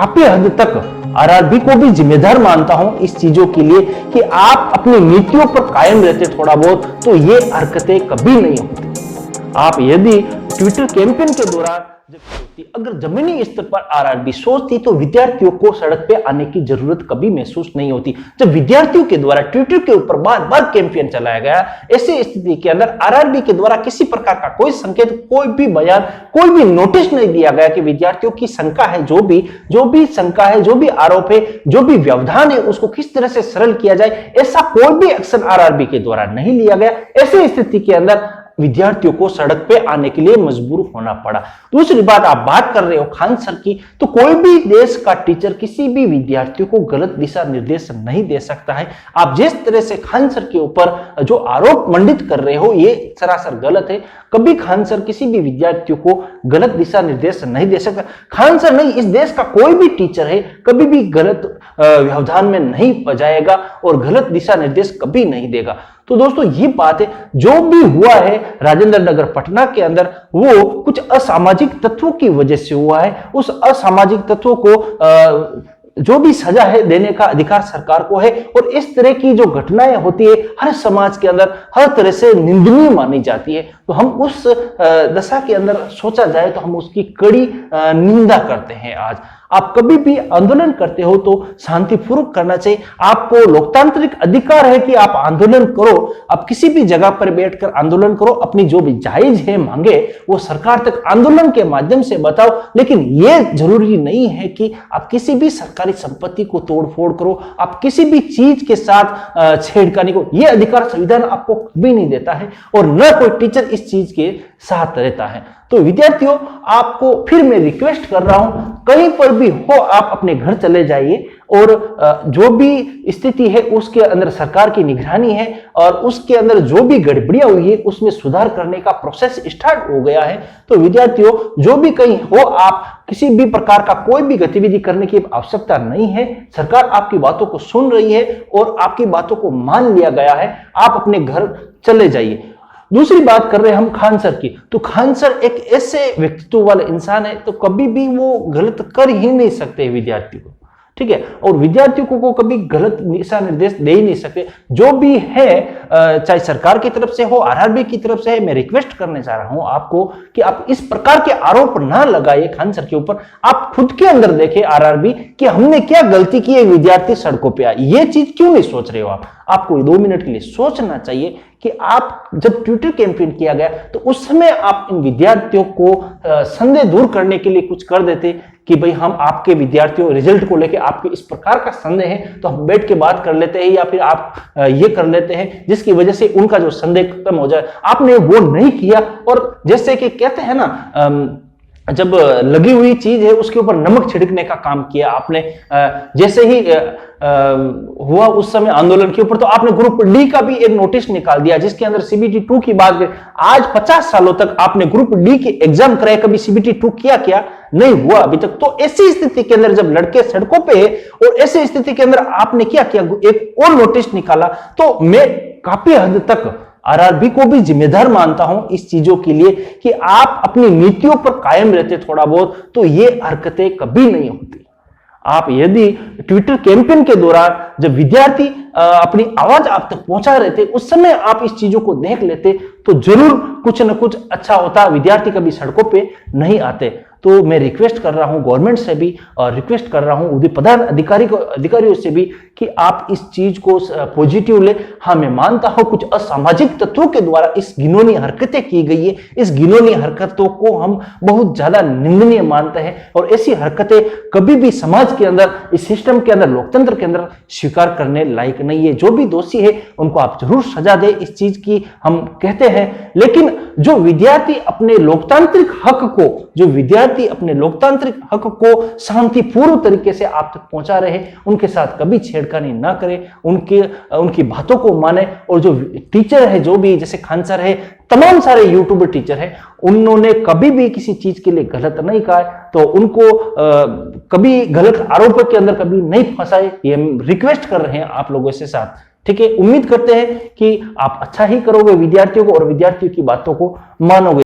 काफी हद तक आरआरबी को भी जिम्मेदार मानता हूं इस चीजों के लिए कि आप अपनी नीतियों पर कायम रहते थोड़ा बहुत, तो ये हरकतें कभी नहीं होती। आप यदि ट्विटर कैंपेन के दौरान अगर जमीनी स्तर पर आरआरबी सोचती तो विद्यार्थियों को सड़क पे आने की जरूरत कभी महसूस नहीं होती। जब विद्यार्थियों के द्वारा ट्विटर के ऊपर बार बार कैंपेन चलाया गया, ऐसी स्थिति के अंदर आरआरबी के द्वारा किसी प्रकार का कोई संकेत, कोई भी बयान, कोई भी नोटिस नहीं दिया गया कि विद्यार्थियों की शंका है, जो भी शंका है, जो भी आरोप है, जो भी व्यवधान है, उसको किस तरह से सरल किया जाए, ऐसा कोई भी एक्शन आरआरबी के द्वारा नहीं लिया गया। ऐसी स्थिति के अंदर विद्यार्थियों को सड़क पे आने के लिए मजबूर होना पड़ा। दूसरी बात, आप बात कर रहे हो खान सर की, तो कोई भी देश का टीचर किसी भी विद्यार्थियों को गलत दिशा निर्देश नहीं दे सकता है। आप जिस तरह से खान सर के ऊपर जो आरोप मंडित कर रहे हो, ये सरासर गलत है। कभी खान सर किसी भी विद्यार्थियों को गलत दिशा निर्देश नहीं दे सकता। खान सर नहीं, इस देश का कोई भी टीचर है कभी भी गलत व्यवधान में नहीं जाएगा और गलत दिशा निर्देश कभी नहीं देगा। तो दोस्तों, ये बात है, जो भी हुआ है राजेंद्र नगर पटना के अंदर, वो कुछ असामाजिक तत्वों की वजह से हुआ है। उस असामाजिक तत्वों को जो भी सजा है देने का अधिकार सरकार को है, और इस तरह की जो घटनाएं होती है हर समाज के अंदर हर तरह से निंदनीय मानी जाती है। तो हम उस दशा के अंदर सोचा जाए तो हम उसकी कड़ी निंदा करते हैं। आज आप कभी भी आंदोलन करते हो तो शांतिपूर्वक करना चाहिए। आपको लोकतांत्रिक अधिकार है कि आप आंदोलन करो, आप किसी भी जगह पर बैठकर आंदोलन करो, अपनी जो भी जायज है मांगे वो सरकार तक आंदोलन के माध्यम से बताओ। लेकिन यह जरूरी नहीं है कि आप किसी भी सरकारी संपत्ति को तोड़फोड़ करो, आप किसी भी चीज के साथ छेड़खानी को, यह अधिकार संविधान आपको कभी नहीं देता है, और न कोई टीचर इस चीज के साथ रहता है। तो विद्यार्थियों, आपको फिर मैं रिक्वेस्ट कर रहा हूं, कहीं पर भी हो आप अपने घर चले जाइए, और जो भी स्थिति है उसके अंदर सरकार की निगरानी है, और उसके अंदर जो भी गड़बड़ियां हुई है उसमें सुधार करने का प्रोसेस स्टार्ट हो गया है। तो विद्यार्थियों, जो भी कहीं हो, आप किसी भी प्रकार का कोई भी गतिविधि करने की आवश्यकता नहीं है। सरकार आपकी बातों को सुन रही है और आपकी बातों को मान लिया गया है। आप अपने घर चले जाइए। दूसरी बात कर रहे हैं हम खान सर की, तो खान सर एक ऐसे व्यक्तित्व वाले इंसान है, तो कभी भी वो गलत कर ही नहीं सकते विद्यार्थी को, ठीक है, और विद्यार्थियों को कभी गलत दिशा निर्देश दे ही नहीं सकते। जो भी है, चाहे सरकार की तरफ से हो, आरआरबी की तरफ से है, मैं रिक्वेस्ट करने जा रहा हूं आपको कि आप इस प्रकार के आरोप ना लगाइए खान सर के ऊपर। आप खुद के अंदर देखें आरआरबी कि हमने क्या गलती की है, विद्यार्थी सड़कों पे आए, ये चीज क्यों नहीं सोच रहे हो आप? आपको 2 मिनट के लिए सोचना चाहिए कि आप जब ट्विटर कैंपेन किया गया तो उस समय आप इन विद्यार्थियों को संदेह दूर करने के लिए कुछ कर देते कि भाई हम आपके विद्यार्थियों रिजल्ट को लेके आपके इस प्रकार का संदेह है तो हम बैठ के बात कर लेते हैं, या फिर आप ये कर लेते हैं जिसकी वजह से उनका जो संदेह खत्म हो जाए। आपने वो नहीं किया, और जैसे कि कहते हैं ना, जब लगी हुई चीज है उसके ऊपर नमक छिड़कने का काम किया आपने। जैसे ही हुआ उस समय आंदोलन के ऊपर, तो आपने ग्रुप डी का भी एक नोटिस निकाल दिया जिसके अंदर सीबीटी 2 की बात करें। आज 50 सालों तक आपने ग्रुप डी के एग्जाम कराए, कभी सीबीटी 2 किया क्या? नहीं हुआ अभी तक। तो ऐसी स्थिति के अंदर जब लड़के सड़कों पे है, और ऐसी स्थिति के अंदर आपने क्या किया, एक और नोटिस निकाला। तो मैं काफी हद तक आरआरबी को भी जिम्मेदार मानता हूं इस चीजों के लिए कि आप अपनी नीतियों पर कायम रहते थोड़ा बहुत, तो ये हरकतें कभी नहीं होती। आप यदि ट्विटर कैंपेन के दौरान जब विद्यार्थी अपनी आवाज आप तक पहुंचा रहे थे, उस समय आप इस चीजों को देख लेते तो जरूर कुछ न कुछ अच्छा होता, विद्यार्थी कभी सड़कों पे नहीं आते। तो मैं रिक्वेस्ट कर रहा हूं गवर्नमेंट से भी, और रिक्वेस्ट कर रहा हूं प्रधान अधिकारियों से भी कि आप इस चीज को पॉजिटिव ले। हाँ, मैं मानता हूं कुछ असामाजिक तत्वों के द्वारा इस घिनौनी हरकतें की गई है, इस घिनौनी हरकतों को हम बहुत ज्यादा निंदनीय मानते हैं, और ऐसी हरकतें कभी भी समाज के अंदर, इस सिस्टम के अंदर, लोकतंत्र के अंदर स्वीकार करने लायक नहीं है। जो भी दोषी है उनको आप जरूर सजा दे, इस चीज की हम कहते हैं। लेकिन जो विद्यार्थी अपने लोकतांत्रिक हक को शांतिपूर्ण तरीके से आप तक पहुंचा रहे, उनके साथ कभी छेड़खानी ना करें, उनकी बातों को माने। और जो टीचर है, जो भी जैसे खान सर है, तमाम सारे यूट्यूबर टीचर हैं, उन्होंने कभी भी किसी चीज के लिए गलत नहीं कहा, तो उनको कभी गलत आरोपों के अंदर कभी नहीं फंसाए, ये रिक्वेस्ट कर रहे हैं आप लोगों से साथ, ठीक है। उम्मीद करते हैं कि आप अच्छा ही करोगे विद्यार्थियों को, और विद्यार्थियों की बातों को मानोगे।